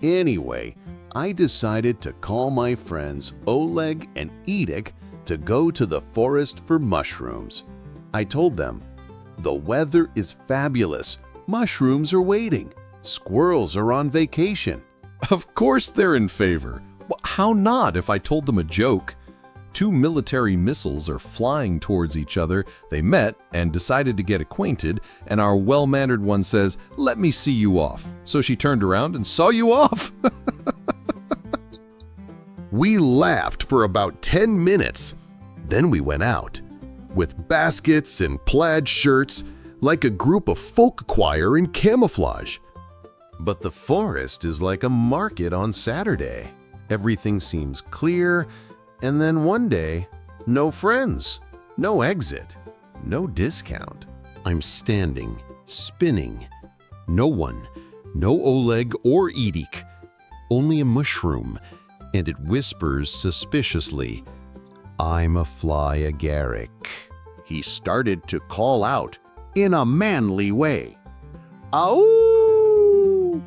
Anyway, I decided to call my friends Oleg and Edith to go to the forest for mushrooms. I told them, "The weather is fabulous. Mushrooms are waiting. Squirrels are on vacation." Of course they're in favor. Well, how not if I told them a joke? Two military missiles are flying towards each other. They met and decided to get acquainted, and our well-mannered one says, "Let me see you off." So she turned around and saw you off. We laughed for about 10 minutes. Then we went out, with baskets and plaid shirts, like a group of folk choir in camouflage. But the forest is like a market on Saturday. Everything seems clear, and then one day, no friends, no exit, no discount. I'm standing, spinning. No one, no Oleg or Edith, only a mushroom, and it whispers suspiciously, "I'm a fly agaric." He started to call out in a manly way. "Ow!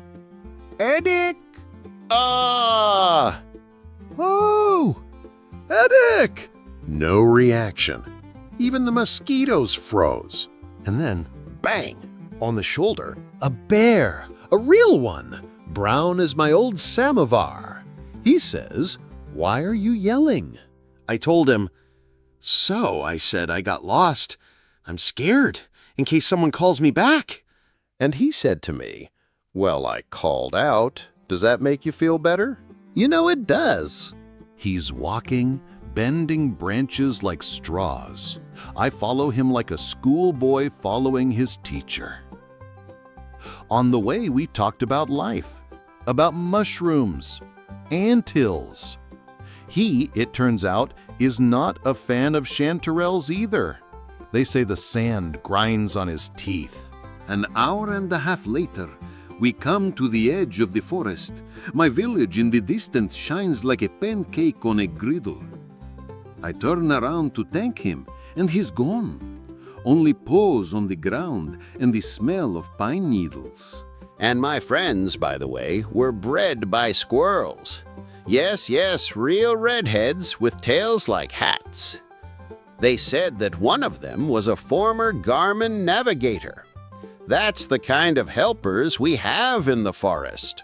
Edith! Ah! Oh, Edith! No reaction. Even the mosquitoes froze. And then, bang, on the shoulder, a bear, a real one, brown as my old samovar. He says, "Why are you yelling?" I told him, "So," I said, "I got lost. I'm scared in case someone calls me back." And he said to me, "Well, I called out. Does that make you feel better?" You know it does. He's walking, bending branches like straws. I follow him like a schoolboy following his teacher. On the way, we talked about life, about mushrooms, anthills. He, it turns out, is not a fan of chanterelles either. They say the sand grinds on his teeth. An hour and a half later, we come to the edge of the forest. My village in the distance shines like a pancake on a griddle. I turn around to thank him, and he's gone. Only paws on the ground and the smell of pine needles. And my friends, by the way, were bred by squirrels. Yes, yes, real redheads with tails like hats. They said that one of them was a former Garmin navigator. That's the kind of helpers we have in the forest.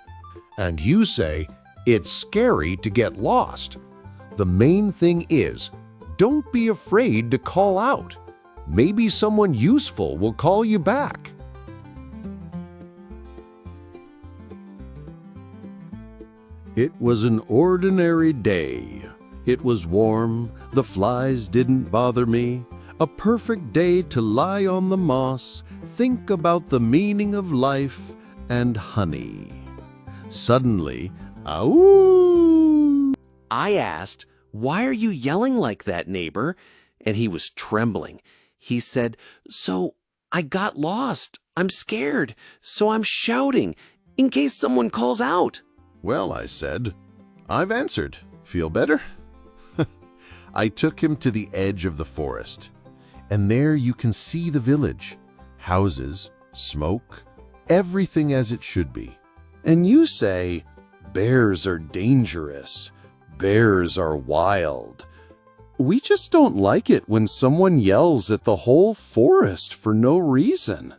And you say it's scary to get lost. The main thing is, don't be afraid to call out. Maybe someone useful will call you back. It was an ordinary day. It was warm, the flies didn't bother me. A perfect day to lie on the moss, think about the meaning of life and honey. Suddenly, "Ow!" I asked, "Why are you yelling like that, neighbor?" And he was trembling. He said, "So I got lost. I'm scared, so I'm shouting in case someone calls out." Well, I said, "I've answered. Feel better?" I took him to the edge of the forest, and there you can see the village. Houses, smoke, everything as it should be. And you say, "Bears are dangerous. Bears are wild." We just don't like it when someone yells at the whole forest for no reason.